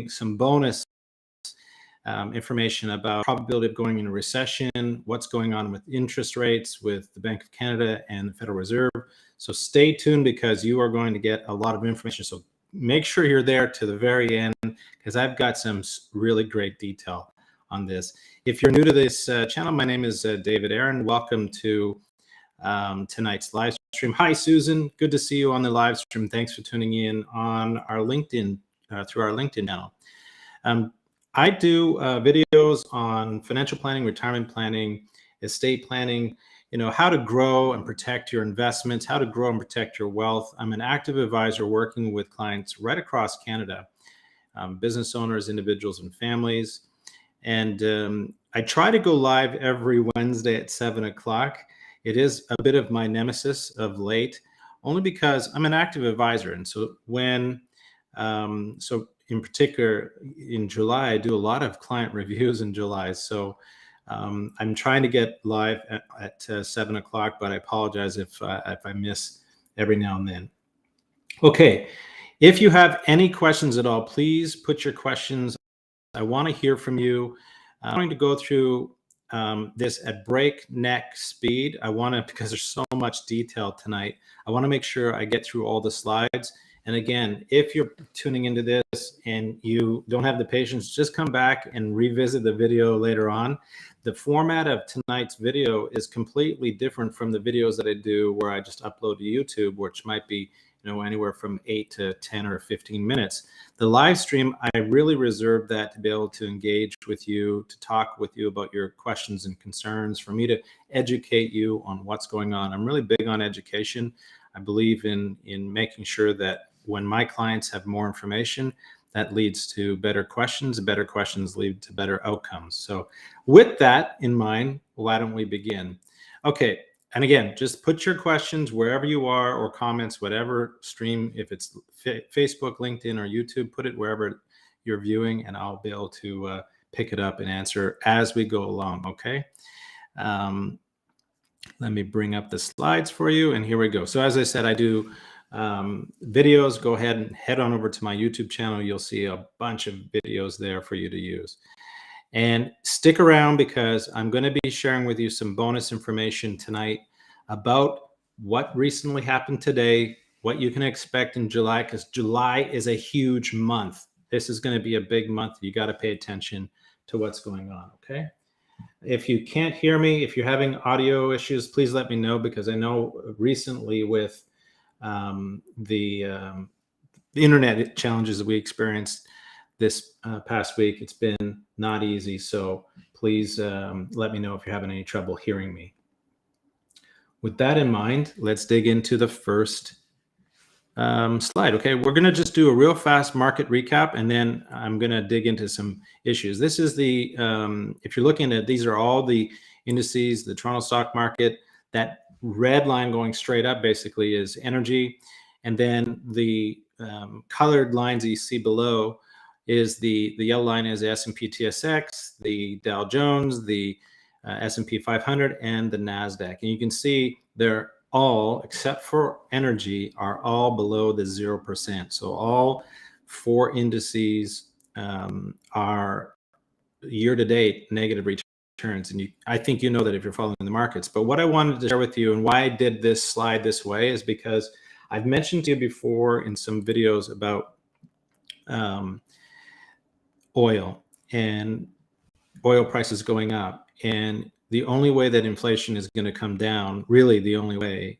some bonus information about probability of going into recession, what's going on with interest rates with the Bank of Canada and the Federal Reserve. So stay tuned because you are going to get a lot of information. So make sure you're there to the very end because I've got some really great detail on this. If you're new to this channel, my name is David Aaron. Welcome to tonight's live stream. Hi, Susan. Good to see you on the live stream. Thanks for tuning in on our LinkedIn, through our LinkedIn channel. I do videos on financial planning, retirement planning, estate planning, you know, how to grow and protect your investments, how to grow and protect your wealth. I'm an active advisor working with clients right across Canada, business owners, individuals, and families. And I try to go live every Wednesday at 7 o'clock. It is a bit of my nemesis of late, only because I'm an active advisor. And so when, in particular, in July, I do a lot of client reviews in July. So I'm trying to get live at 7 o'clock, but I apologize if I miss every now and then. Okay, if you have any questions at all, please put your questions. I want to hear from you. I'm going to go through this at breakneck speed. I want to, because there's so much detail tonight, I want to make sure I get through all the slides. And again, if you're tuning into this and you don't have the patience, just come back and revisit the video later on. The format of tonight's video is completely different from the videos that I do where I just upload to YouTube, which might be, you know, anywhere from 8 to 10 or 15 minutes. The live stream, I really reserve that to be able to engage with you, to talk with you about your questions and concerns, for me to educate you on what's going on. I'm really big on education. I believe in making sure that when my clients have more information, that leads to better questions, and better questions lead to better outcomes. So with that in mind, why don't we begin? Okay, and again, just put your questions wherever you are, or comments, whatever stream, if it's Facebook, LinkedIn, or YouTube, put it wherever you're viewing, and I'll be able to pick it up and answer as we go along, okay? Let me bring up the slides for you, and here we go. So as I said, I do videos. Go ahead and head on over to my YouTube channel. You'll see a bunch of videos there for you to use. And stick around because I'm going to be sharing with you some bonus information tonight about what recently happened today, what you can expect in July, because July is a huge month. This is going to be a big month. You got to pay attention to what's going on, okay? If you can't hear me, if you're having audio issues, please let me know, because I know recently with the internet challenges that we experienced this past week, it's been not easy. So please let me know if you're having any trouble hearing me. With that in mind, let's dig into the first slide. Okay, we're going to just do a real fast market recap, and then I'm going to dig into some issues. This is the, if you're looking at, these are all the indices, the Toronto stock market. That red line going straight up basically is energy. And then the colored lines that you see below is the yellow line is the S&P TSX, the Dow Jones, the S&P 500, and the NASDAQ. And you can see they're all, except for energy, are all below the 0%. So all four indices are year-to-date negative returns. And I think you know that if you're following the markets. But what I wanted to share with you, and why I did this slide this way, is because I've mentioned to you before in some videos about oil and oil prices going up. And the only way that inflation is going to come down, really the only way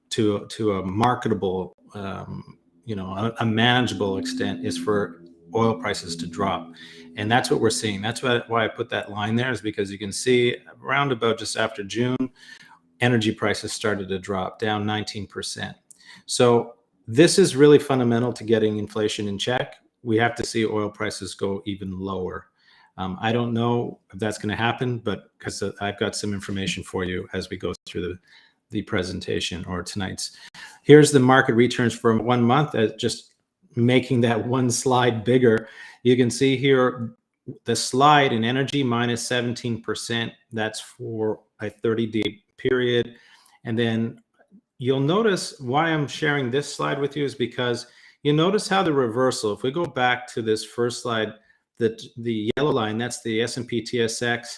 to a marketable, a manageable extent, is for oil prices to drop. And that's what we're seeing. That's why I put that line there, is because you can see around about just after June, energy prices started to drop down 19%. So this is really fundamental to getting inflation in check. We have to see oil prices go even lower. I don't know if that's going to happen, but because I've got some information for you as we go through the presentation, or tonight's. Here's the market returns for 1 month, just making that one slide bigger. You can see here the slide in energy minus 17%. That's for a 30-day period. And then you'll notice why I'm sharing this slide with you is because You notice how the reversal, if we go back to this first slide, the yellow line, that's the S&P TSX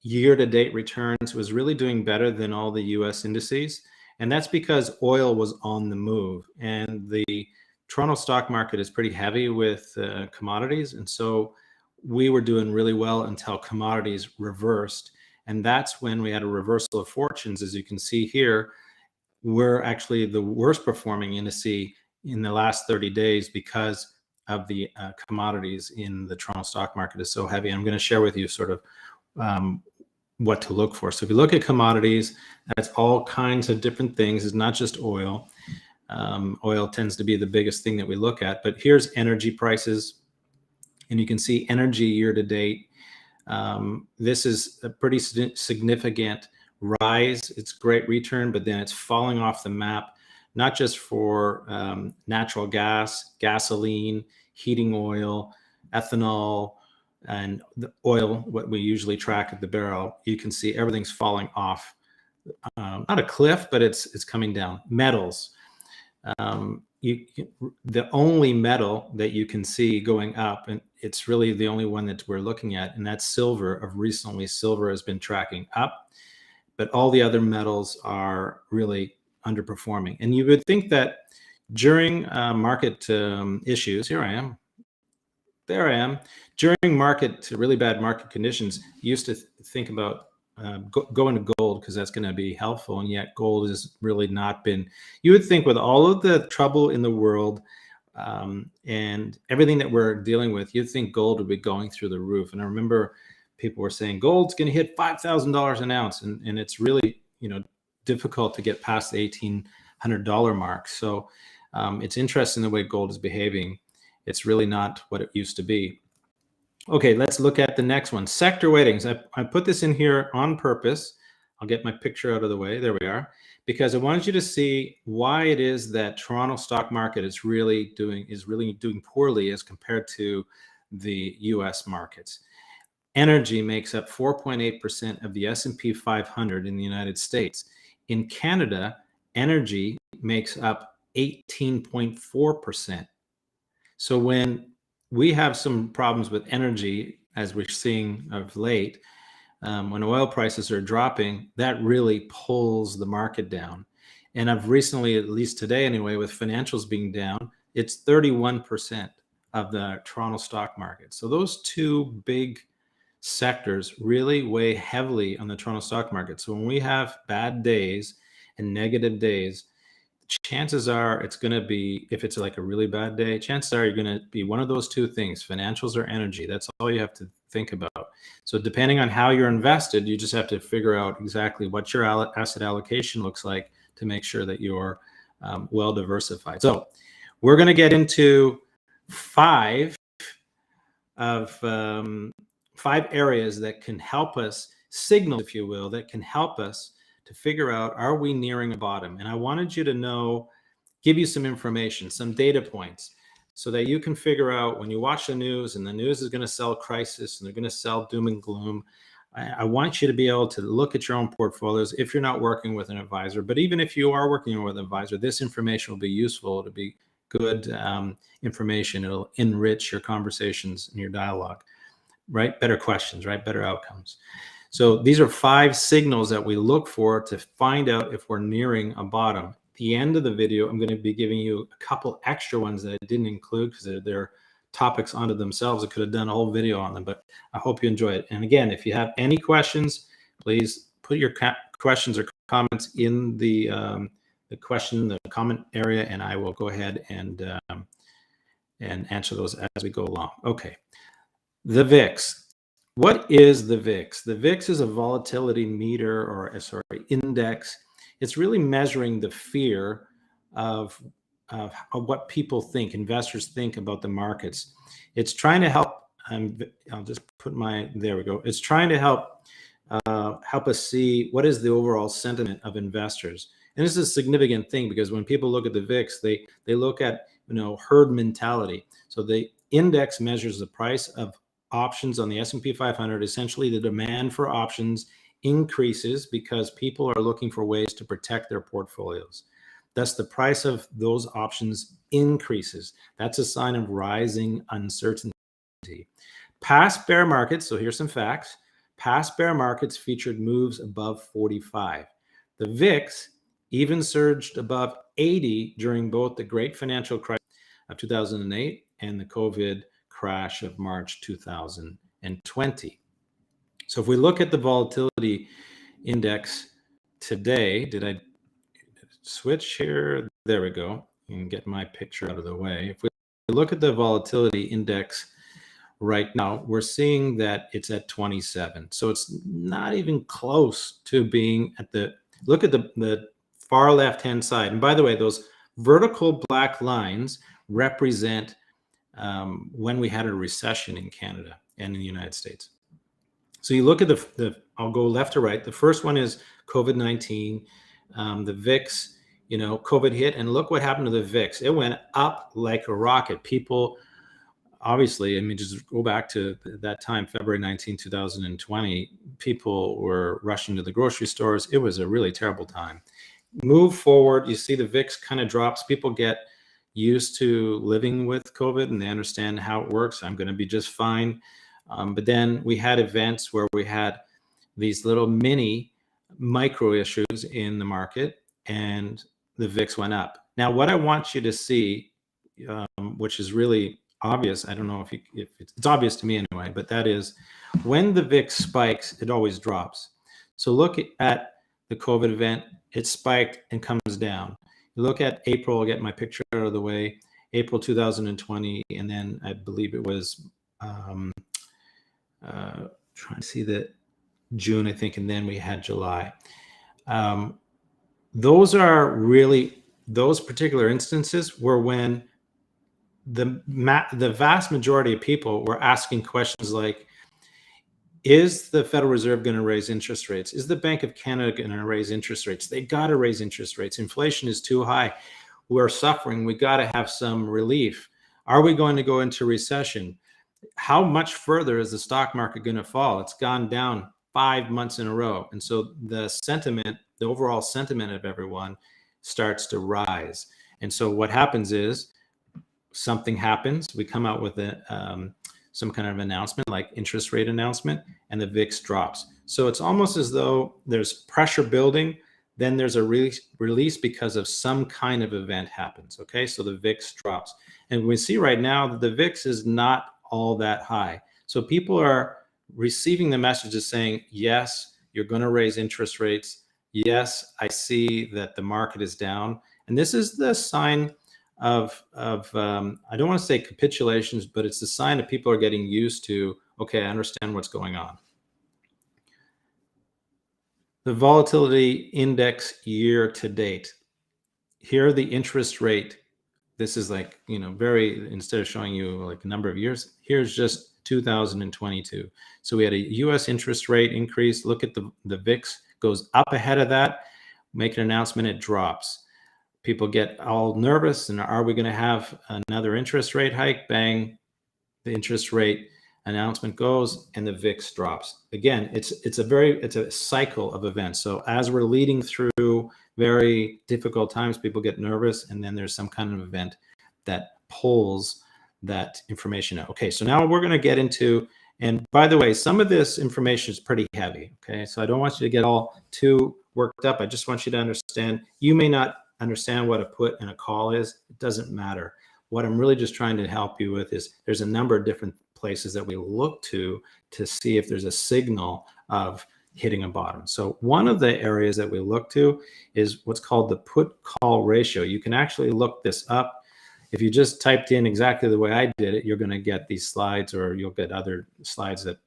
year-to-date returns, was really doing better than all the US indices. And that's because oil was on the move. And the Toronto stock market is pretty heavy with commodities. And so we were doing really well until commodities reversed. And that's when we had a reversal of fortunes. As you can see here, we're actually the worst performing indice in the last 30 days because of the commodities in the Toronto stock market is so heavy. I'm going to share with you sort of what to look for. So if you look at commodities, that's all kinds of different things. It's not just oil. Oil tends to be the biggest thing that we look at, but here's energy prices. And you can see energy year to date. This is a pretty significant rise. It's great return, but then it's falling off the map, not just for natural gas, gasoline, heating oil, ethanol, and the oil, what we usually track at the barrel. You can see everything's falling off. Not a cliff, but it's coming down. Metals. The only metal that you can see going up, and it's really the only one that we're looking at, and that's silver. Of recently, silver has been tracking up, but all the other metals are really underperforming. And you would think that during market issues, here I am, there I am, during really bad market conditions, you used to think about going to gold because that's going to be helpful, and yet gold has really not been. You would think with all of the trouble in the world and everything that we're dealing with, you'd think gold would be going through the roof. And I remember people were saying gold's going to hit $5,000 an ounce, and it's really difficult to get past the $1,800 mark. So it's interesting the way gold is behaving. It's really not what it used to be. Okay, let's look at the next one. Sector weightings. I put this in here on purpose. I'll get my picture out of the way. There we are. Because I wanted you to see why it is that Toronto stock market is really doing poorly as compared to the US markets. Energy makes up 4.8% of the S&P 500 in the United States. In Canada, energy makes up 18.4%. So when we have some problems with energy, as we're seeing of late, when oil prices are dropping, that really pulls the market down. And I've recently, at least today anyway, with financials being down, it's 31% of the Toronto stock market. So those two big sectors really weigh heavily on the Toronto stock market. So when we have bad days and negative days, chances are it's going to be, if it's like a really bad day, chances are you're going to be one of those two things, financials or energy. That's all you have to think about. So depending on how you're invested, you just have to figure out exactly what your asset allocation looks like to make sure that you're well diversified. So we're going to get into five areas that can help us, signal, if you will, that can help us to figure out, are we nearing a bottom? And I wanted you to know, give you some information, some data points, so that you can figure out when you watch the news and the news is going to sell crisis and they're going to sell doom and gloom. I want you to be able to look at your own portfolios if you're not working with an advisor. But even if you are working with an advisor, this information will be useful. It'll be good information. It'll enrich your conversations and your dialogue, right? Better questions, right? Better outcomes. So these are 5 signals that we look for to find out if we're nearing a bottom. At the end of the video, I'm going to be giving you a couple extra ones that I didn't include because they're topics unto themselves. I could have done a whole video on them, but I hope you enjoy it. And again, if you have any questions, please put your questions or comments in the comment area, and I will go ahead and answer those as we go along. Okay, the VIX. What is the VIX? The VIX is a volatility meter, or index. It's really measuring the fear of what people think, investors think about the markets. It's trying to help. I'll just put there we go. It's trying to help us see what is the overall sentiment of investors. And this is a significant thing because when people look at the VIX, they look at herd mentality. So the index measures the price of options on the S&P 500. Essentially, the demand for options increases because people are looking for ways to protect their portfolios. Thus, the price of those options increases. That's a sign of rising uncertainty. Past bear markets, so here's some facts. Past bear markets featured moves above 45. The VIX even surged above 80 during both the great financial crisis of 2008 and the COVID crash of March 2020. So if we look at the volatility index today, did I switch here? There we go. And get my picture out of the way. If we look at the volatility index right now, we're seeing that it's at 27. So it's not even close to being at the, look at the far left-hand side. And by the way, those vertical black lines represent when we had a recession in Canada and in the United States. So you look at I'll go left to right. The first one is COVID-19, the VIX, COVID hit, and look what happened to the VIX. It went up like a rocket. People, obviously, just go back to that time, February 19, 2020, people were rushing to the grocery stores. It was a really terrible time. Move forward, you see the VIX kind of drops. People get used to living with COVID and they understand how it works. I'm going to be just fine. But then we had events where we had these little micro issues in the market and the VIX went up. Now, what I want you to see, which is really obvious, I don't know if it's obvious to me anyway, but that is when the VIX spikes, it always drops. So look at the COVID event, it spiked and comes down. You look at April, I'll get my picture out of the way, April 2020, and then I believe it was trying to see the June, I think, and then we had July. Those particular instances were when the vast majority of people were asking questions like, is the Federal Reserve going to raise interest rates? Is the Bank of Canada going to raise interest rates? They got to raise interest rates. Inflation is too high. We're suffering. We got to have some relief. Are we going to go into recession? How much further is the stock market going to fall? It's gone down 5 months in a row. And so the overall sentiment of everyone starts to rise. And so what happens is something happens. We come out with some kind of announcement, like interest rate announcement, and the VIX drops. So it's almost as though there's pressure building, then there's a release because of some kind of event happens. Okay, so the VIX drops. And we see right now that the VIX is not all that high. So people are receiving the messages saying, yes, you're going to raise interest rates. Yes, I see that the market is down. And this is the sign of I don't want to say capitulations, but it's the sign that people are getting used to, okay, I understand what's going on. The volatility index year to date. Here, the interest rate. This is like, instead of showing you like a number of years, here's just 2022. So we had a US interest rate increase. Look at the VIX goes up ahead of that, make an announcement, it drops. People get all nervous, and are we going to have another interest rate hike? Bang, the interest rate announcement goes and the VIX drops. Again, it's a cycle of events. So as we're leading through very difficult times, people get nervous, and then there's some kind of event that pulls that information out. Okay, so now we're going to get into, and by the way, some of this information is pretty heavy. Okay, so I don't want you to get all too worked up. I just want you to understand, you may not understand what a put and a call is. It doesn't matter. What I'm really just trying to help you with is there's a number of different places that we look to see if there's a signal of hitting a bottom. So one of the areas that we look to is what's called the put call ratio. You can actually look this up. If you just typed in exactly the way I did it, you're going to get these slides, or you'll get other slides that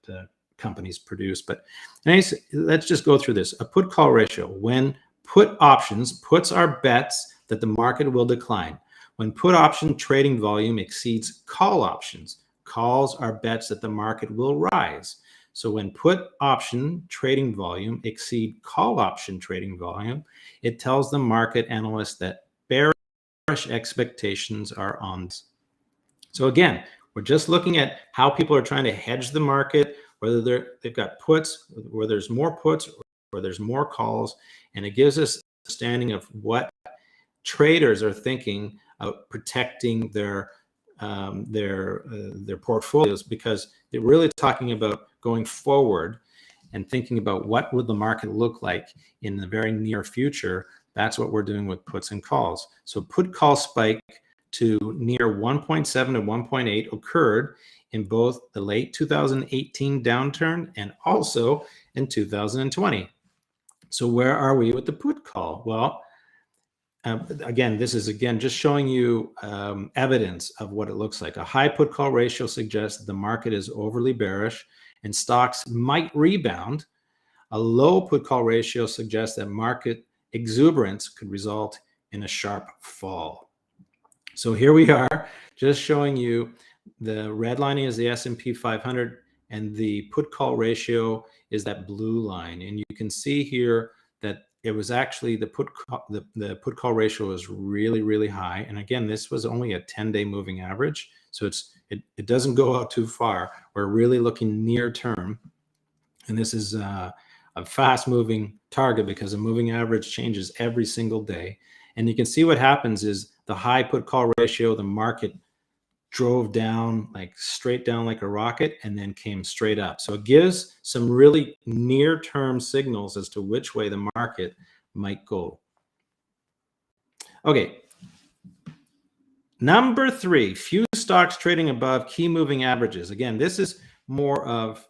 companies produce. But anyways, let's just go through this. A put call ratio. When put options, puts are bets that the market will decline. When put option trading volume exceeds call options, calls are bets that the market will rise. So when put option trading volume exceed call option trading volume, it tells the market analysts that bearish expectations are on. So again, we're just looking at how people are trying to hedge the market, whether they've got puts, where there's more puts, or there's more calls, and it gives us a understanding of what traders are thinking of protecting their portfolios, because they're really talking about going forward and thinking about what would the market look like in the very near future. That's what we're doing with puts and calls. So put call spike to near 1.7 to 1.8 occurred in both the late 2018 downturn and also in 2020. So where are we with the put call? Well, again, this is just showing you evidence of what it looks like. A high put call ratio suggests the market is overly bearish and stocks might rebound. A low put call ratio suggests that market exuberance could result in a sharp fall. So here we are, just showing you the red line is the S&P 500 and the put call ratio is that blue line. And you can see here that it was actually the put call ratio was really, really high. And again, this was only a 10-day moving average. So it doesn't go out too far. We're really looking near term. And this is a fast moving target because the moving average changes every single day. And you can see what happens is the high put call ratio, the market drove down, like straight down like a rocket, and then came straight up. So it gives some really near-term signals as to which way the market might go. Okay. Number 3, few stocks trading above key moving averages. Again, this is more of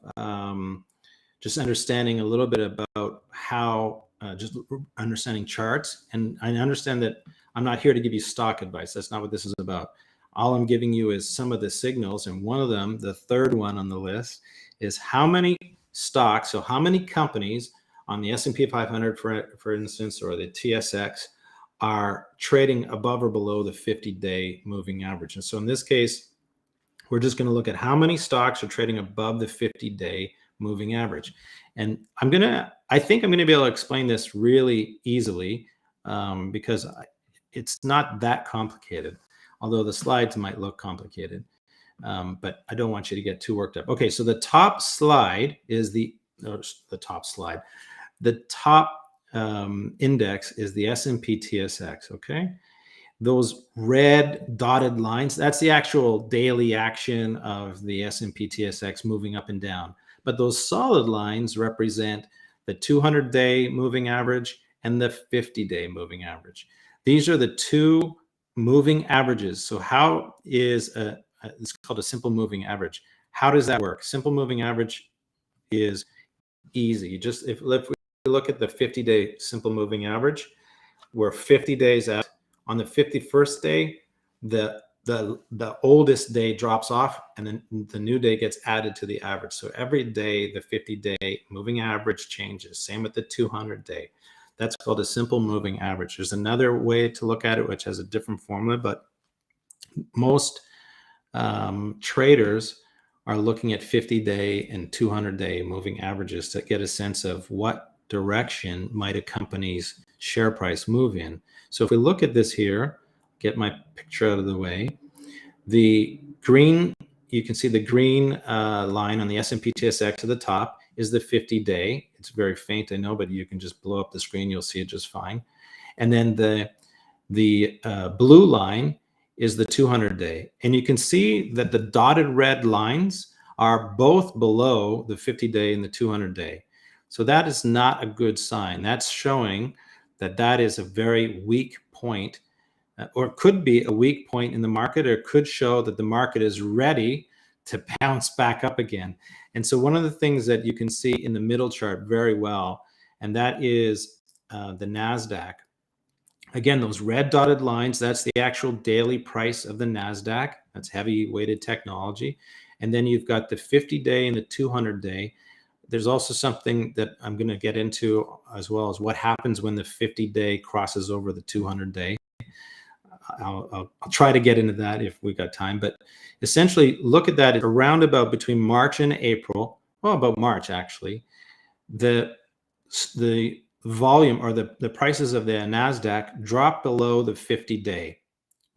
just understanding a little bit about how, just understanding charts. And I understand that I'm not here to give you stock advice. That's not what this is about. All I'm giving you is some of the signals, and one of them, the third one on the list, is how many stocks, so how many companies on the S&P 500, for instance, or the TSX, are trading above or below the 50-day moving average. And so in this case, we're just going to look at how many stocks are trading above the 50-day moving average. And I think I'm going to be able to explain this really easily because it's not that complicated. Although the slides might look complicated, but I don't want you to get too worked up. Okay, so the top slide is the top index is the S&P TSX, okay? Those red dotted lines, that's the actual daily action of the S&P TSX moving up and down. But those solid lines represent the 200-day moving average and the 50-day moving average. These are the two moving averages. So how is it's called a simple moving average. How does that work? Simple moving average is easy. Just if we look at the 50-day simple moving average, we're 50 days out. On the 51st day, the oldest day drops off and then the new day gets added to the average. So every day the 50-day moving average changes. Same with the 200-day. That's called a simple moving average. There's another way to look at it, which has a different formula, but most traders are looking at 50-day and 200-day moving averages to get a sense of what direction might a company's share price move in. So if we look at this here, get my picture out of the way, the green, you can see the green line on the S&P TSX to the top is the 50-day. It's very faint, I know, but you can just blow up the screen. You'll see it just fine. And then the blue line is the 200-day. And you can see that the dotted red lines are both below the 50-day and the 200-day. So that is not a good sign. That's showing that that is a very weak point, or it could be a weak point in the market, or it could show that the market is ready to bounce back up again. And so one of the things that you can see in the middle chart very well, and that is the NASDAQ. Again, those red dotted lines, that's the actual daily price of the NASDAQ. That's heavy weighted technology. And then you've got the 50-day and the 200-day. There's also something that I'm going to get into as well as what happens when the 50-day crosses over the 200-day. I'll try to get into that if we got time, but essentially look at that around about between March and April, well, about March actually, the volume or the prices of the NASDAQ drop below the 50-day,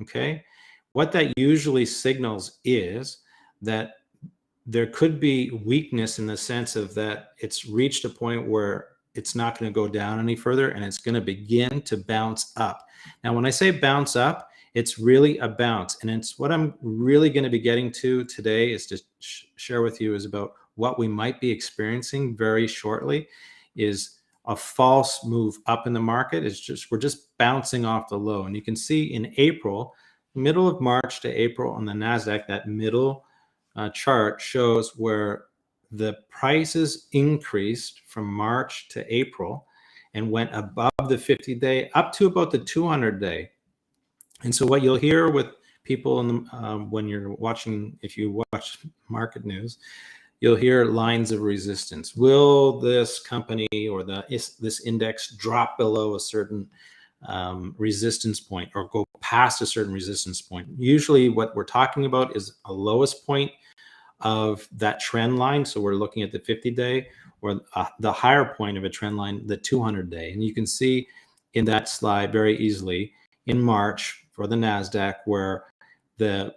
okay? What that usually signals is that there could be weakness in the sense of that it's reached a point where it's not going to go down any further, and it's going to begin to bounce up. Now, when I say bounce up, it's really a bounce. And it's what I'm really going to be getting to today is to share with you is about what we might be experiencing very shortly is a false move up in the market. It's just, we're just bouncing off the low. And you can see in April, middle of March to April on the NASDAQ, that middle chart shows where the prices increased from March to April and went above the 50-day up to about the 200-day. And so what you'll hear with people in the, when you're watching, if you watch market news, you'll hear lines of resistance. Will this company or this index drop below a certain resistance point or go past a certain resistance point? Usually what we're talking about is a lowest point of that trend line. So we're looking at the 50-day or the higher point of a trend line, the 200-day. And you can see in that slide very easily in March for the NASDAQ where the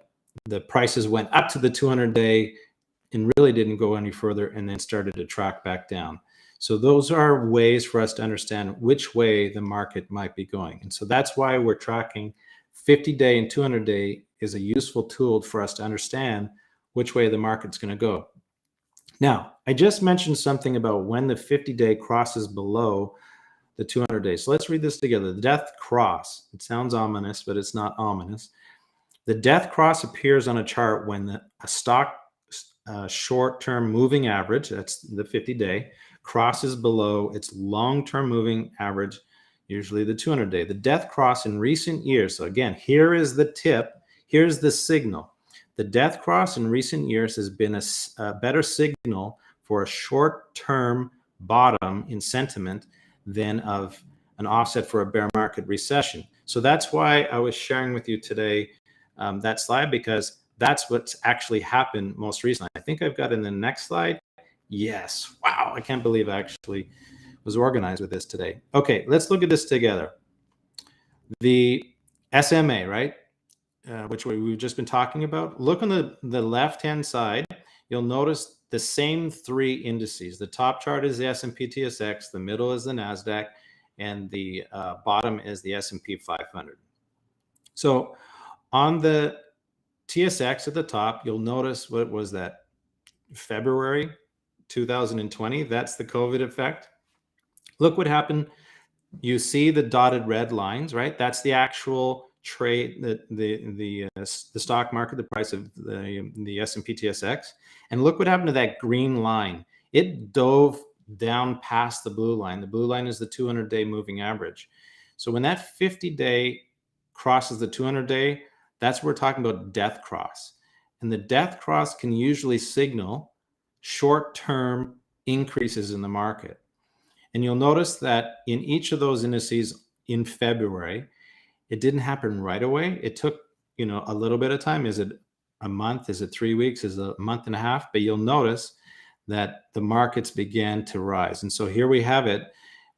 prices went up to the 200-day and really didn't go any further and then started to track back down. So those are ways for us to understand which way the market might be going. And so that's why we're tracking 50-day and 200-day is a useful tool for us to understand which way the market's going to go. Now, I just mentioned something about when the 50-day crosses below the 200-day. So let's read this together. The death cross. It sounds ominous, but it's not ominous. The death cross appears on a chart when a stock short-term moving average, that's the 50-day, crosses below its long-term moving average, usually the 200-day. The death cross in recent years, so again, here is the tip, here's the signal. The death cross in recent years has been a better signal for a short-term bottom in sentiment than of an offset for a bear market recession. So that's why I was sharing with you today that slide, because that's what's actually happened most recently. I think I've got in the next slide. Yes. Wow. I can't believe I actually was organized with this today. Okay, let's look at this together. The SMA, right? Which we've just been talking about. Look on the left-hand side. You'll notice the same three indices. The top chart is the S&P TSX, the middle is the NASDAQ, and the bottom is the S&P 500. So on the TSX at the top, you'll notice what was that? February 2020. That's the COVID effect. Look what happened. You see the dotted red lines, right? That's the actual trade, the stock market, the price of the S&P TSX. And look what happened to that green line. It dove down past the blue line. The blue line is the 200-day moving average. So when that 50-day crosses the 200-day, that's what we're talking about, death cross. And the death cross can usually signal short-term increases in the market. And you'll notice that in each of those indices in February, it didn't happen right away. It took, a little bit of time. Is it a month? Is it 3 weeks? Is it a month and a half? But you'll notice that the markets began to rise. And so here we have it,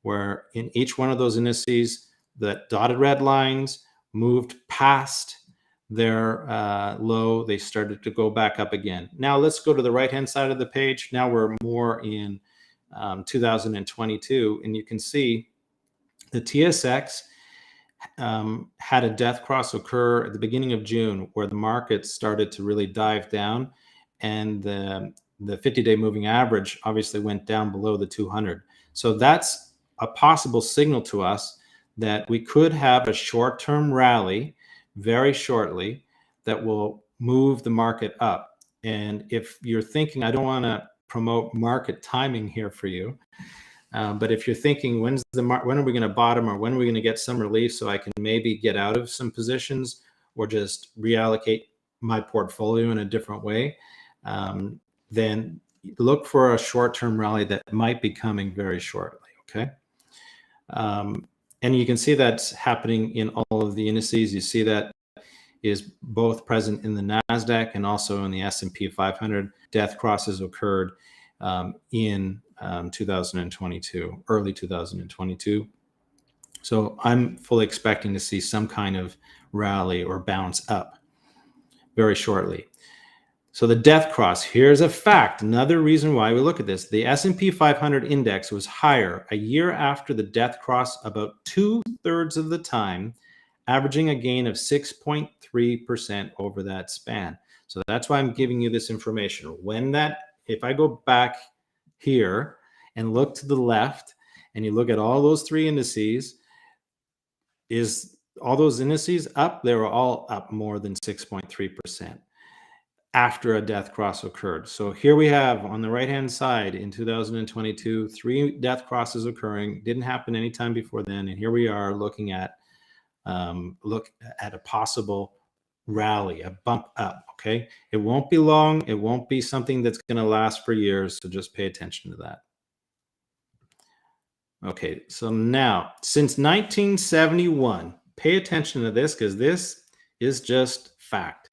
where in each one of those indices, the dotted red lines moved past their low. They started to go back up again. Now let's go to the right-hand side of the page. Now we're more in 2022, and you can see the TSX had a death cross occur at the beginning of June, where the market started to really dive down, and the 50-day moving average obviously went down below the 200. So that's a possible signal to us that we could have a short-term rally very shortly that will move the market up. And if you're thinking, I don't want to promote market timing here for you, but if you're thinking, when are we going to bottom, or when are we going to get some relief so I can maybe get out of some positions or just reallocate my portfolio in a different way, then look for a short-term rally that might be coming very shortly, okay? And you can see that's happening in all of the indices. You see that is both present in the NASDAQ and also in the S&P 500. Death crosses occurred in 2022, early 2022. So I'm fully expecting to see some kind of rally or bounce up very shortly. So the death cross, here's a fact. Another reason why we look at this. The S&P 500 index was higher a year after the death cross about 2/3 of the time, averaging a gain of 6.3% over that span. So that's why I'm giving you this information. If I go back here and look to the left and you look at all those three indices, is all those indices up? They were all up more than 6.3% after a death cross occurred. So here we have on the right-hand side in 2022, 3 death crosses occurring. Didn't happen anytime before then. And here we are looking at a possible rally, a bump up. Okay. It won't be long. It won't be something that's going to last for years. So just pay attention to that. Okay. So now, since 1971, pay attention to this because this is just fact.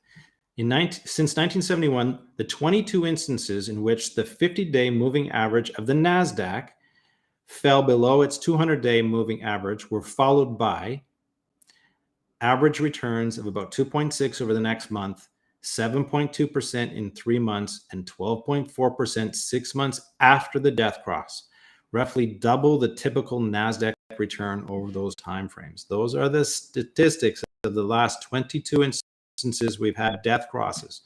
Since 1971, the 22 instances in which the 50-day moving average of the NASDAQ fell below its 200-day moving average were followed by average returns of about 2.6 over the next month, 7.2% in 3 months, and 12.4% 6 months after the death cross, roughly double the typical NASDAQ return over those timeframes. Those are the statistics of the last 22 instances we've had death crosses.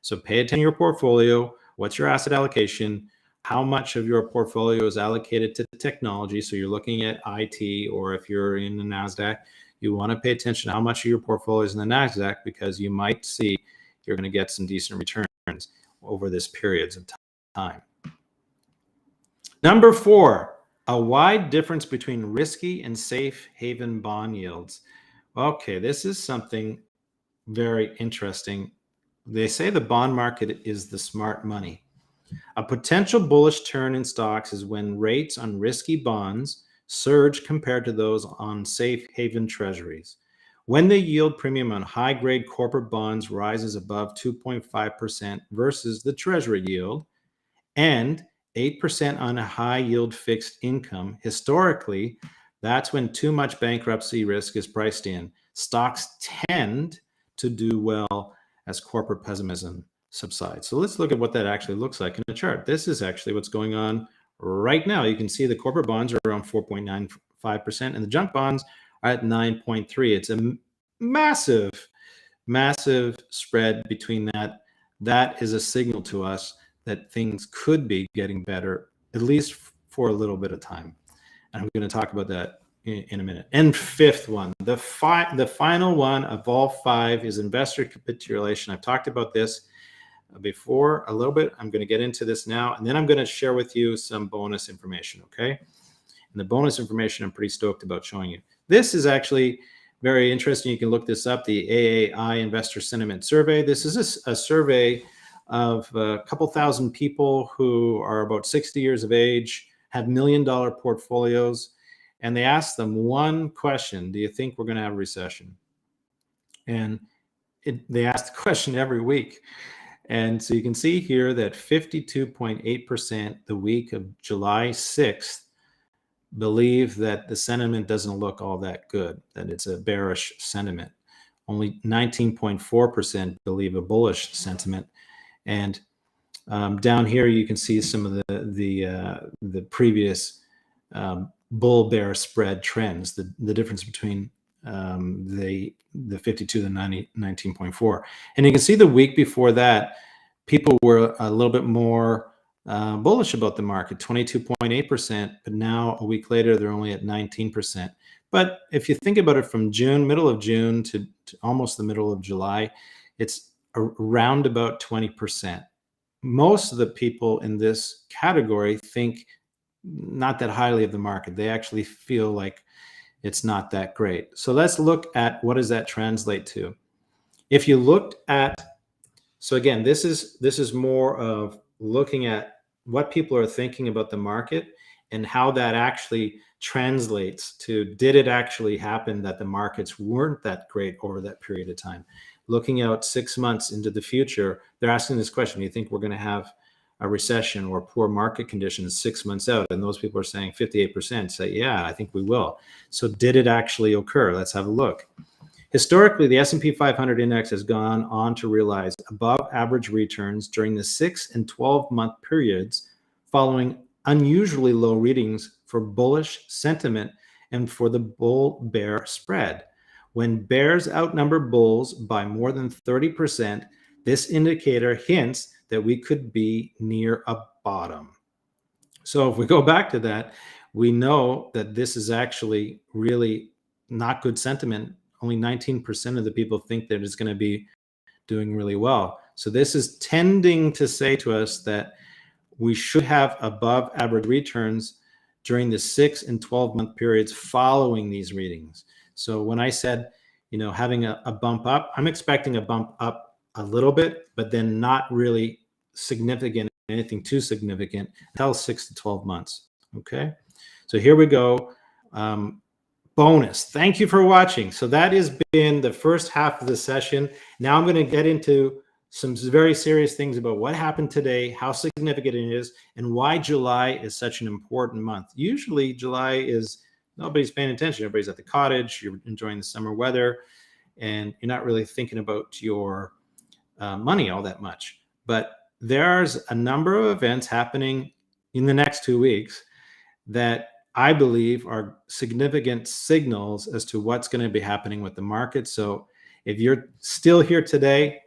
So pay attention to your portfolio. What's your asset allocation? How much of your portfolio is allocated to technology? So you're looking at IT, or if you're in the NASDAQ, you want to pay attention to how much of your portfolio is in the NASDAQ, because you might see you're going to get some decent returns over this periods of time. Number 4, a wide difference between risky and safe haven bond yields. Okay, this is something very interesting. They say the bond market is the smart money. A potential bullish turn in stocks is when rates on risky bonds surge compared to those on safe haven treasuries. When the yield premium on high-grade corporate bonds rises above 2.5% versus the treasury yield, and 8% on a high-yield fixed income, historically, that's when too much bankruptcy risk is priced in. Stocks tend to do well as corporate pessimism subsides. So let's look at what that actually looks like in a chart. This is actually what's going on right now. You can see the corporate bonds are around 4.95% and the junk bonds are at 9.3. It's a massive spread between that. That is a signal to us that things could be getting better, at least for a little bit of time. And I'm going to talk about that in a minute. And 5th one, the final one of all 5 is investor capitulation. I've talked about this before a little bit. I'm going to get into this now, and then I'm going to share with you some bonus information, okay? And the bonus information I'm pretty stoked about showing you. This is actually very interesting. You can look this up, the AAI Investor Sentiment Survey. This is a survey of a couple thousand people who are about 60 years of age, have $1 million portfolios, and they asked them one question: do you think we're going to have a recession? And they asked the question every week. And so you can see here that 52.8% the week of July 6th believe that the sentiment doesn't look all that good, that it's a bearish sentiment. Only 19.4% believe a bullish sentiment. And down here you can see some of the previous bull bear spread trends, the difference between the 52 and 19.4. And you can see the week before that, people were a little bit more bullish about the market, 22.8%, but now a week later, they're only at 19%. But if you think about it from June, middle of June to almost the middle of July, it's around about 20%. Most of the people in this category think not that highly of the market. They actually feel like it's not that great. So let's look at what does that translate to. If you looked at, so again, this is more of looking at what people are thinking about the market and how that actually translates to, did it actually happen that the markets weren't that great over that period of time? Looking out 6 months into the future, they're asking this question: do you think we're going to have a recession or poor market conditions 6 months out? And those people are saying 58% say, yeah, I think we will. So did it actually occur? Let's have a look. Historically, the S&P 500 index has gone on to realize above average returns during the 6 and 12-month periods following unusually low readings for bullish sentiment and for the bull-bear spread. When bears outnumber bulls by more than 30%, this indicator hints that we could be near a bottom. So if we go back to that, we know that this is actually really not good sentiment. Only 19% of the people think that it's going to be doing really well. So this is tending to say to us that we should have above average returns during the 6 and 12-month periods following these readings. So when I said, having a bump up, I'm expecting a bump up a little bit, but then not really significant, anything too significant until 6 to 12 months. Okay. So here we go. Bonus. Thank you for watching. So that has been the first half of the session. Now I'm going to get into some very serious things about what happened today, how significant it is, and why July is such an important month. Usually July is nobody's paying attention. Everybody's at the cottage. You're enjoying the summer weather, and you're not really thinking about your money all that much. But there's a number of events happening in the next 2 weeks that I believe are significant signals as to what's going to be happening with the market. So if you're still here today,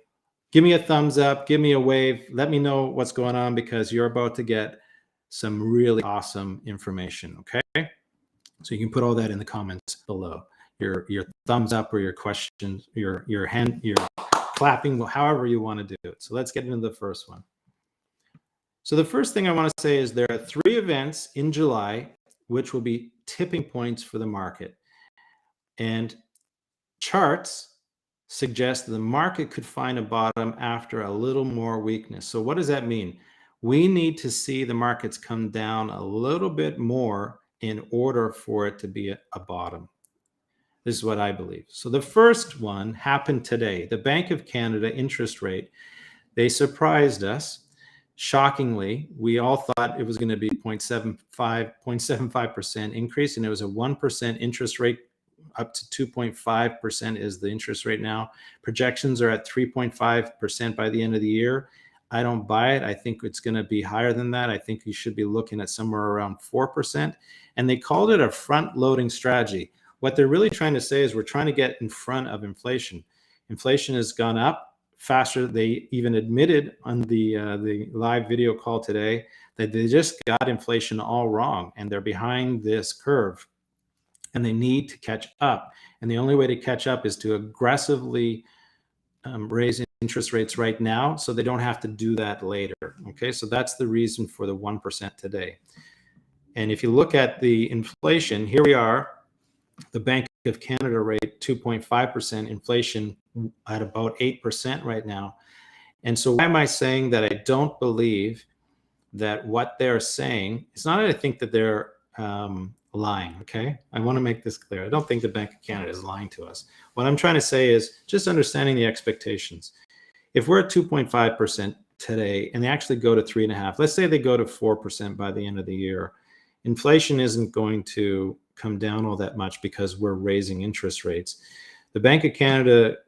give me a thumbs up, give me a wave, let me know what's going on, because you're about to get some really awesome information. Okay. So you can put all that in the comments below. Your thumbs up or your questions, your hand, your clapping, however you want to do it. So let's get into the first one. So the first thing I want to say is there are 3 events in July which will be tipping points for the market. And charts suggest the market could find a bottom after a little more weakness. So what does that mean? We need to see the markets come down a little bit more in order for it to be a bottom. This is what I believe. So the first one happened today. The Bank of Canada interest rate, they surprised us. Shockingly, we all thought it was going to be 0.75% increase, and it was a 1% interest rate. Up to 2.5% is the interest rate now. Projections are at 3.5% by the end of the year. I don't buy it. I think it's going to be higher than that. I think you should be looking at somewhere around 4%. And they called it a front-loading strategy. What they're really trying to say is we're trying to get in front of inflation. Inflation has gone up faster. They even admitted on the live video call today that they just got inflation all wrong, and they're behind this curve, and they need to catch up. And the only way to catch up is to aggressively raise interest rates right now, so they don't have to do that later. Okay, so that's the reason for the 1% today. And if you look at the inflation, here we are, the Bank of Canada rate 2.5%, inflation at about 8% right now. And so why am I saying that I don't believe that what they're saying, it's not that I think that they're lying, okay? I want to make this clear. I don't think the Bank of Canada is lying to us. What I'm trying to say is just understanding the expectations. If we're at 2.5% today and they actually go to 3.5%, let's say they go to 4% by the end of the year, inflation isn't going to come down all that much because we're raising interest rates. The Bank of Canada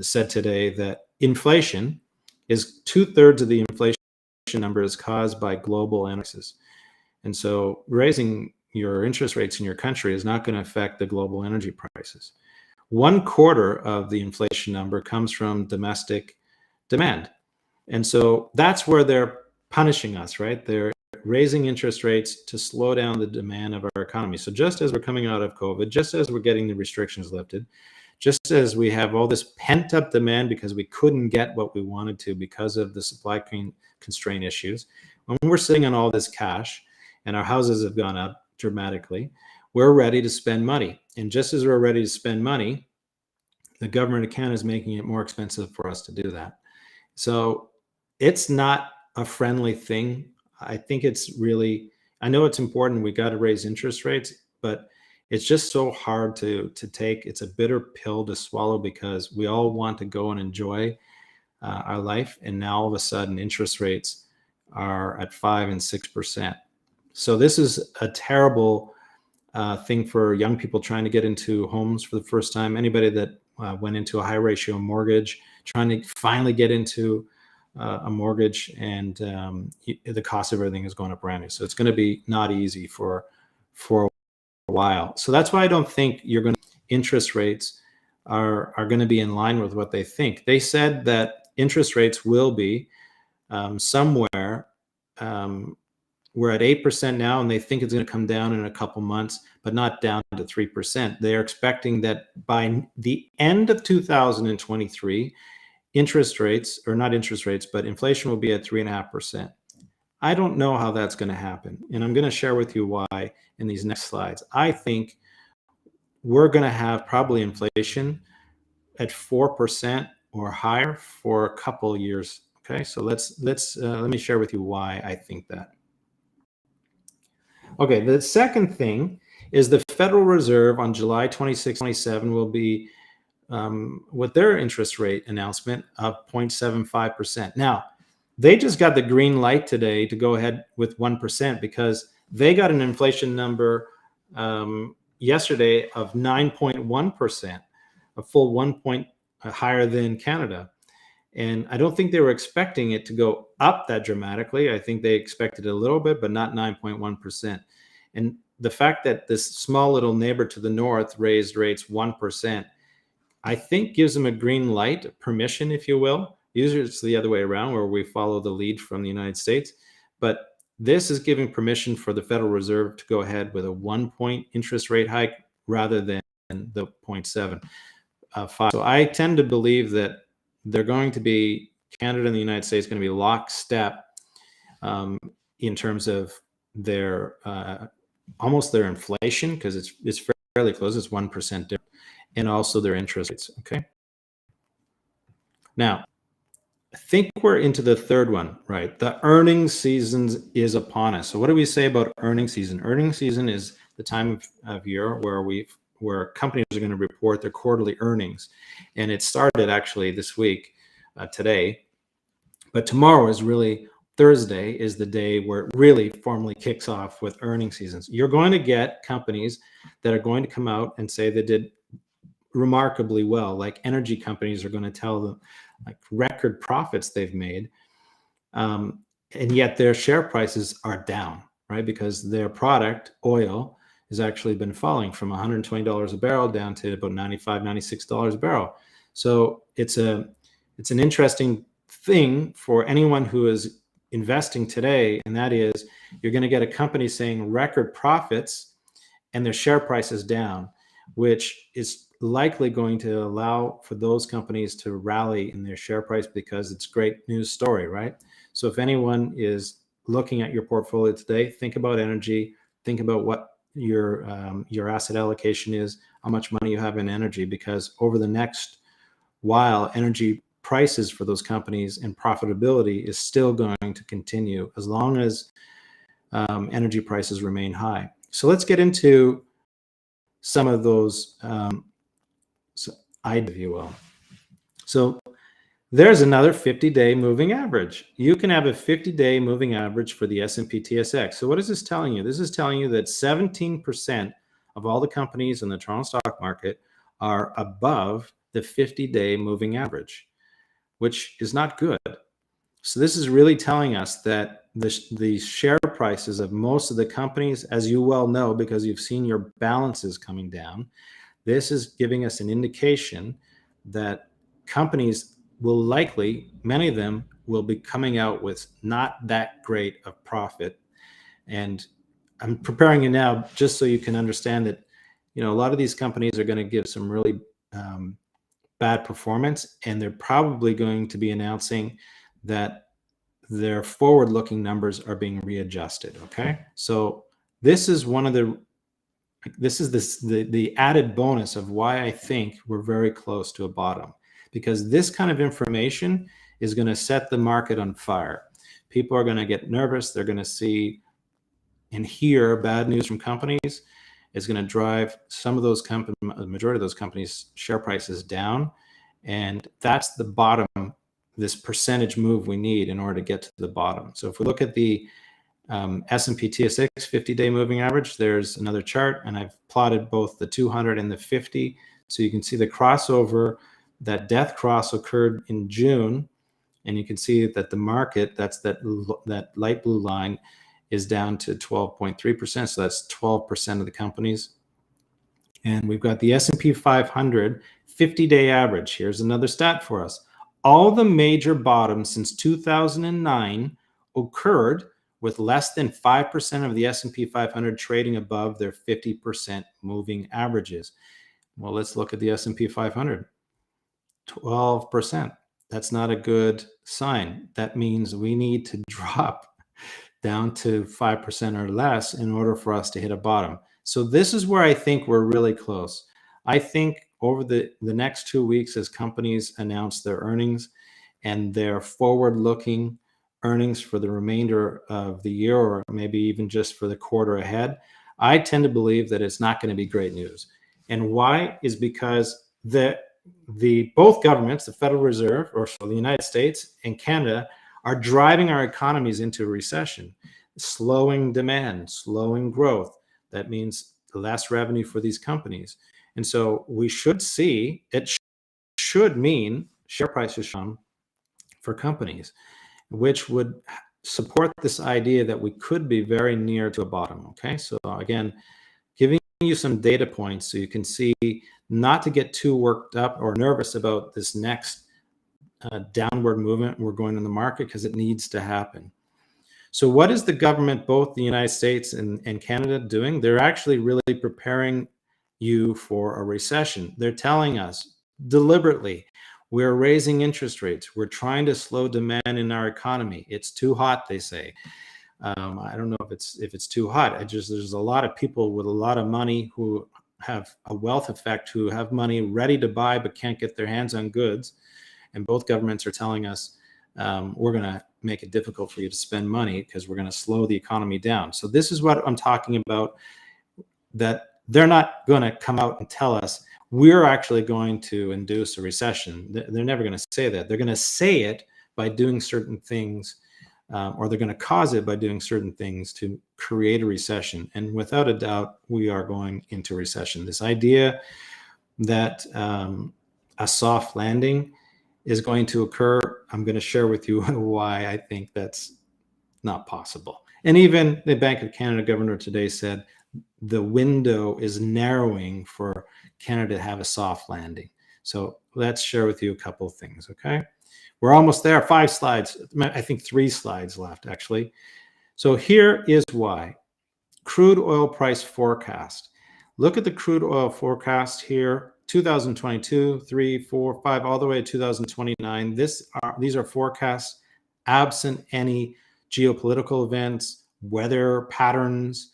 said today that inflation is 2/3 of the inflation number is caused by global crisis. And so raising your interest rates in your country is not going to affect the global energy prices. 1/4 of the inflation number comes from domestic demand. And so that's where they're punishing us, right? They're raising interest rates to slow down the demand of our economy. So just as we're coming out of COVID, just as we're getting the restrictions lifted, just as we have all this pent up demand because we couldn't get what we wanted to because of the supply constraint issues, when we're sitting on all this cash and our houses have gone up dramatically, we're ready to spend money. And just as we're ready to spend money, the government of Canada is making it more expensive for us to do that. So it's not a friendly thing. I think it's really, I know it's important. We got to raise interest rates, but it's just so hard to take. It's a bitter pill to swallow because we all want to go and enjoy our life. And now all of a sudden interest rates are at 5% and 6%. So this is a terrible thing for young people trying to get into homes for the first time. Anybody that went into a high ratio mortgage, trying to finally get into a mortgage, and the cost of everything is going up brand new. So it's going to be not easy for a while. So that's why I don't think interest rates are going to be in line with what they think. They said that interest rates will be somewhere. We're at 8% now, and they think it's going to come down in a couple months, but not down to 3%. They are expecting that by the end of 2023, interest rates, or not interest rates, but inflation will be at 3.5%. I don't know how that's going to happen, and I'm going to share with you why in these next slides. I think we're going to have probably inflation at 4% or higher for a couple years. Okay, so let me share with you why I think that. Okay, the second thing is the Federal Reserve on July 26, 27 will be with their interest rate announcement of 0.75%. Now, they just got the green light today to go ahead with 1% because they got an inflation number yesterday of 9.1%, a full 1 point higher than Canada. And I don't think they were expecting it to go up that dramatically. I think they expected a little bit, but not 9.1%. And the fact that this small little neighbor to the north raised rates 1%, I think gives them a green light, permission, if you will. Usually it's the other way around, where we follow the lead from the United States. But this is giving permission for the Federal Reserve to go ahead with a 1 point interest rate hike rather than the 0.75. So I tend to believe that they're going to be, Canada and the United States, going to be lockstep in terms of their almost their inflation, because it's fairly close. It's 1% different, and also their interest rates. Okay. Now, I think we're into the third one, right? The earnings season is upon us. So what do we say about earnings season? Earnings season is the time of year where companies are going to report their quarterly earnings. And it started actually this week, today. But tomorrow is really, Thursday is the day where it really formally kicks off with earnings seasons. You're going to get companies that are going to come out and say they did remarkably well. Like energy companies are going to tell them like record profits they've made. And yet their share prices are down, right? Because their product, oil, has actually been falling from $120 a barrel down to about $95, $96 a barrel. So it's an interesting thing for anyone who is investing today, and that is you're going to get a company saying record profits and their share price is down, which is likely going to allow for those companies to rally in their share price because it's a great news story, right? So if anyone is looking at your portfolio today, think about energy, think about what your asset allocation is, how much money you have in energy, because over the next while, energy prices for those companies and profitability is still going to continue as long as energy prices remain high. So let's get into some of those if you will. So there's another 50-day moving average. You can have a 50-day moving average for the S&P TSX. So what is this telling you? This is telling you that 17% of all the companies in the Toronto stock market are above the 50-day moving average, which is not good. So this is really telling us that the share prices of most of the companies, as you well know, because you've seen your balances coming down, this is giving us an indication that companies will likely, many of them will be coming out with not that great of profit. And I'm preparing you now just so you can understand that, a lot of these companies are going to give some really bad performance, and they're probably going to be announcing that their forward-looking numbers are being readjusted. Okay, so this is the added bonus of why I think we're very close to a bottom, because this kind of information is going to set the market on fire. People are going to get nervous. They're going to see and hear bad news from companies. It's going to drive some of those companies, the majority of those companies' share prices down. And that's the bottom, this percentage move we need in order to get to the bottom. So if we look at the S&P TSX 50-day moving average. There's another chart, and I've plotted both the 200 and the 50. So you can see the crossover, that death cross occurred in June. And you can see that the market, that's that light blue line, is down to 12.3%. So that's 12% of the companies. And we've got the S&P 500 50-day average. Here's another stat for us. All the major bottoms since 2009 occurred with less than 5% of the S&P 500 trading above their 50% moving averages. Well, let's look at the S&P 500. 12%. That's not a good sign. That means we need to drop down to 5% or less in order for us to hit a bottom. So this is where I think we're really close. I think over the next 2 weeks, as companies announce their earnings and their forward-looking earnings for the remainder of the year, or maybe even just for the quarter ahead, I tend to believe that it's not going to be great news. And why is because both governments, the Federal Reserve, or so the United States and Canada, are driving our economies into a recession, slowing demand, slowing growth. That means less revenue for these companies. And so we should see, it should mean share prices for companies, which would support this idea that we could be very near to a bottom. Okay, so again, giving you some data points so you can see not to get too worked up or nervous about this next downward movement we're going in the market, because it needs to happen. So what is the government, both the United States and Canada, doing? They're actually really preparing you for a recession. They're telling us deliberately, we're raising interest rates. We're trying to slow demand in our economy. It's too hot, they say. I don't know if it's too hot. There's a lot of people with a lot of money who have a wealth effect, who have money ready to buy but can't get their hands on goods. And both governments are telling us we're going to make it difficult for you to spend money because we're going to slow the economy down. So this is what I'm talking about, that they're not going to come out and tell us we're actually going to induce a recession. They're never going to say that. They're going to say it by doing certain things, or they're going to cause it by doing certain things to create a recession. And without a doubt, we are going into recession. This idea that a soft landing is going to occur, I'm going to share with you why I think that's not possible. And even the Bank of Canada governor today said the window is narrowing for Canada to have a soft landing. So let's share with you a couple of things, okay? We're almost there, 5 slides, I think 3 slides left actually. So here is why. Crude oil price forecast. Look at the crude oil forecast here, 2022, 3, 4, 5, all the way to 2029. These are forecasts absent any geopolitical events, weather patterns.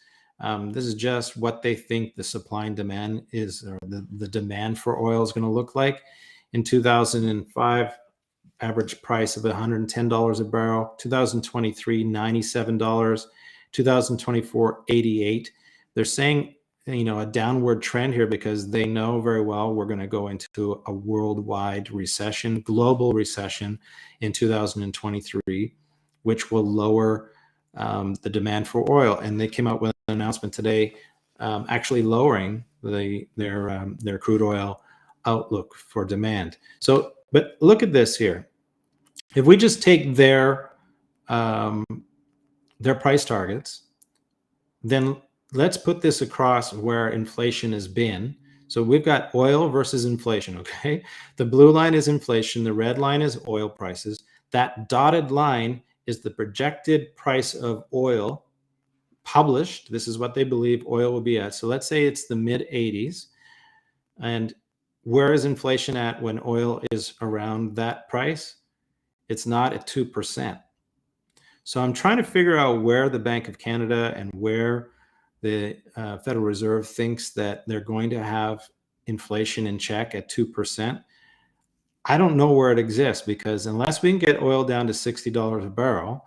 This is just what they think the supply and demand is, or the demand for oil is going to look like. In 2005, average price of $110 a barrel, 2023, $97, 2024, $88. They're saying, a downward trend here because they know very well we're going to go into a worldwide recession, global recession in 2023, which will lower the demand for oil. And they came out with an announcement today, actually lowering their crude oil outlook for demand. So, but look at this here. If we just take their price targets, then let's put this across where inflation has been. So we've got oil versus inflation, okay? The blue line is inflation, the red line is oil prices. That dotted line is the projected price of oil published. This is what they believe oil will be at. So let's say it's the mid 80s. And where is inflation at when oil is around that price? It's not at 2%. So I'm trying to figure out where the Bank of Canada and where the Federal Reserve thinks that they're going to have inflation in check at 2%. I don't know where it exists, because unless we can get oil down to $60 a barrel,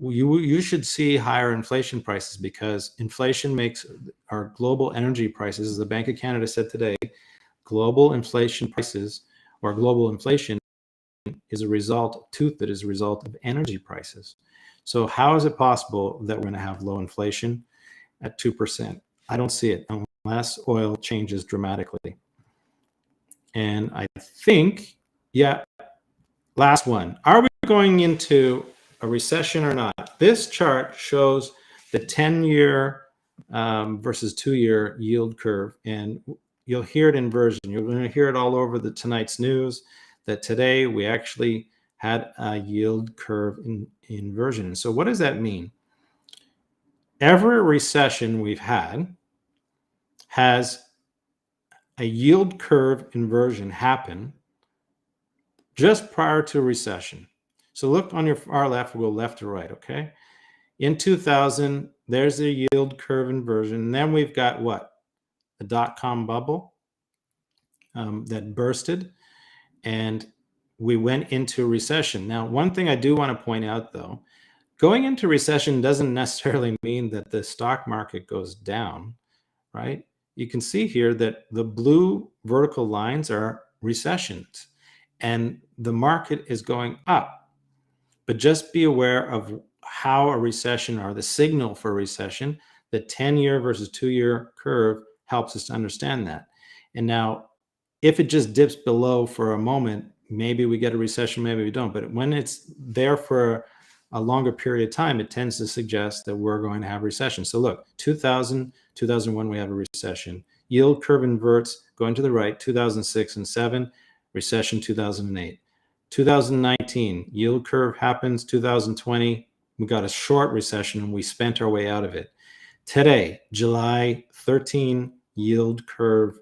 you should see higher inflation prices, because inflation makes our global energy prices, as the Bank of Canada said today, global inflation prices, or global inflation, is a result, tooth that is a result of energy prices. So how is it possible that we're going to have low inflation at 2%? I don't see it unless oil changes dramatically. And I think, yeah, last one. Are we going into a recession or not? This chart shows the 10-year versus 2-year yield curve, and you'll hear it in inversion. You're going to hear it all over tonight's news that today we actually had a yield curve inversion. And so what does that mean? Every recession we've had has a yield curve inversion happen just prior to a recession. So look on your far left, we'll go left to right, okay? In 2000, there's a yield curve inversion. And then we've got what? The dot-com bubble that bursted, and we went into a recession. Now, one thing I do want to point out, though, going into recession doesn't necessarily mean that the stock market goes down, right? You can see here that the blue vertical lines are recessions, and the market is going up. But just be aware of how a recession, or the signal for a recession, the 10-year versus 2-year curve helps us to understand that. And now, if it just dips below for a moment, maybe we get a recession, maybe we don't. But when it's there for a longer period of time, it tends to suggest that we're going to have a recession. So look, 2000, 2001, we have a recession. Yield curve inverts, going to the right, 2006 and 7, recession 2008. 2019, yield curve happens, 2020, we got a short recession and we spent our way out of it. Today, July 13, yield curve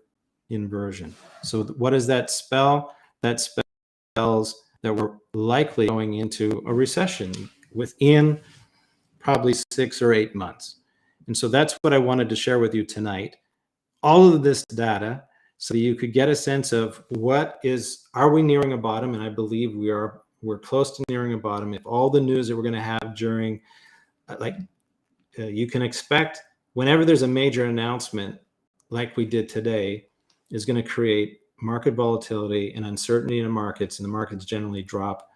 inversion. So what does that spell? That spells that we're likely going into a recession within probably 6 or 8 months. And so that's what I wanted to share with you tonight. All of this data, so that you could get a sense of are we nearing a bottom? And I believe we're close to nearing a bottom. If all the news that we're going to have during, you can expect whenever there's a major announcement like we did today, is going to create market volatility and uncertainty in the markets, and the markets generally drop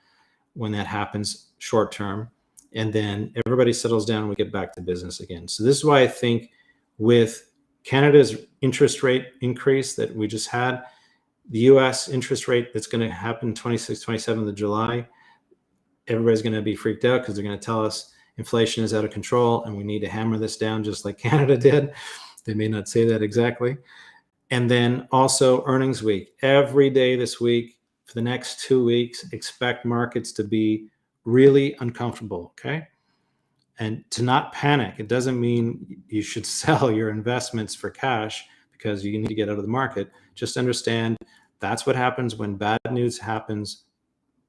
when that happens short term. And then everybody settles down and we get back to business again. So this is why I think with Canada's interest rate increase that we just had, the US interest rate that's going to happen 26th, 27th of July, everybody's going to be freaked out because they're going to tell us inflation is out of control and we need to hammer this down just like Canada did. They may not say that exactly. And then also earnings week. Every day this week, for the next 2 weeks, expect markets to be really uncomfortable, okay? And to not panic. It doesn't mean you should sell your investments for cash because you need to get out of the market. Just understand that's what happens when bad news happens.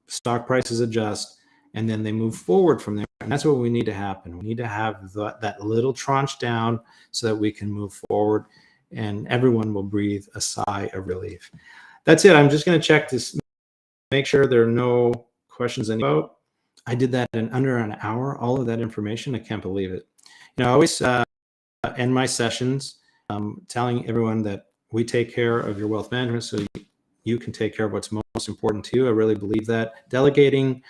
Stock prices adjust, and then they move forward from there. And that's what we need to happen. We need to have that little tranche down so that we can move forward, and everyone will breathe a sigh of relief. That's it. I'm just going to check this, make sure there are no questions about. I did that in under an hour, all of that information. I can't believe it. I always end my sessions telling everyone that we take care of your wealth management so you can take care of what's most important to you. I really believe that. Delegating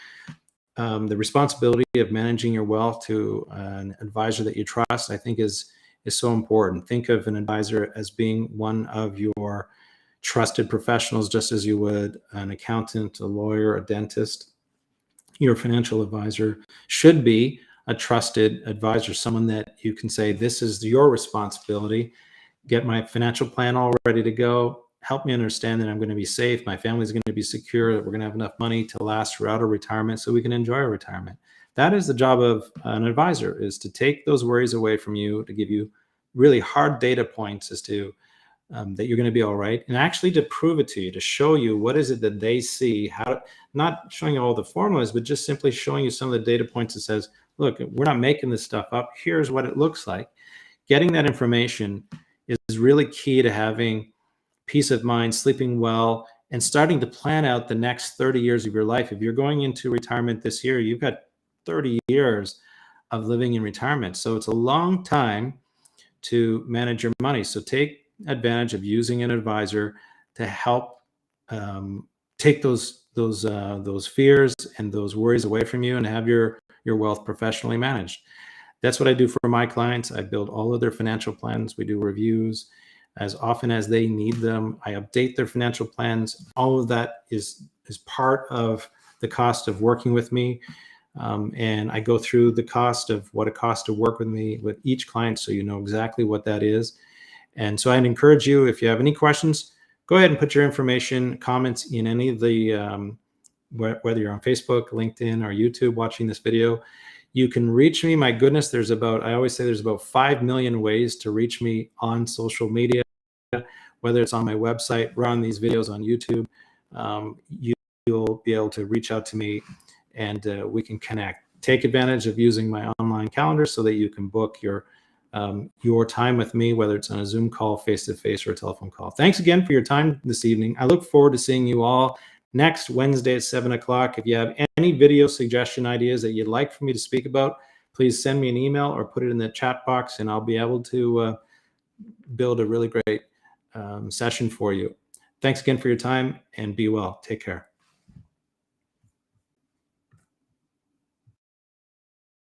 the responsibility of managing your wealth to an advisor that you trust, I think is so important. Think of an advisor as being one of your trusted professionals, just as you would an accountant, a lawyer, a dentist. Your financial advisor should be a trusted advisor, someone that you can say, this is your responsibility. Get my financial plan all ready to go. Help me understand that I'm going to be safe. My family's going to be secure, that we're going to have enough money to last throughout our retirement so we can enjoy our retirement. That is the job of an advisor, is to take those worries away from you, to give you really hard data points as to that you're going to be all right, and actually to prove it to you, to show you what is it that they see, not showing you all the formulas, but just simply showing you some of the data points that says, look, we're not making this stuff up. Here's what it looks like. Getting that information is really key to having peace of mind, sleeping well, and starting to plan out the next 30 years of your life. If you're going into retirement this year, you've got 30 years of living in retirement. So it's a long time to manage your money. So take advantage of using an advisor to help take those those fears and those worries away from you and have your wealth professionally managed. That's what I do for my clients. I build all of their financial plans. We do reviews as often as they need them. I update their financial plans. All of that is part of the cost of working with me. And I go through the cost of what it costs to work with me with each client, so you know exactly what that is. And so I'd encourage you, if you have any questions, go ahead and put your information, comments in any of the, whether you're on Facebook, LinkedIn, or YouTube watching this video. You can reach me. My goodness, I always say there's about 5 million ways to reach me on social media, whether it's on my website or on these videos on YouTube. You'll be able to reach out to me and we can connect. Take advantage of using my online calendar so that you can book your time with me, whether it's on a Zoom call, face-to-face, or a telephone call. Thanks again for your time this evening. I look forward to seeing you all next Wednesday at 7 o'clock. If you have any video suggestion ideas that you'd like for me to speak about, please send me an email or put it in the chat box, and I'll be able to build a really great session for you. Thanks again for your time, and be well. Take care.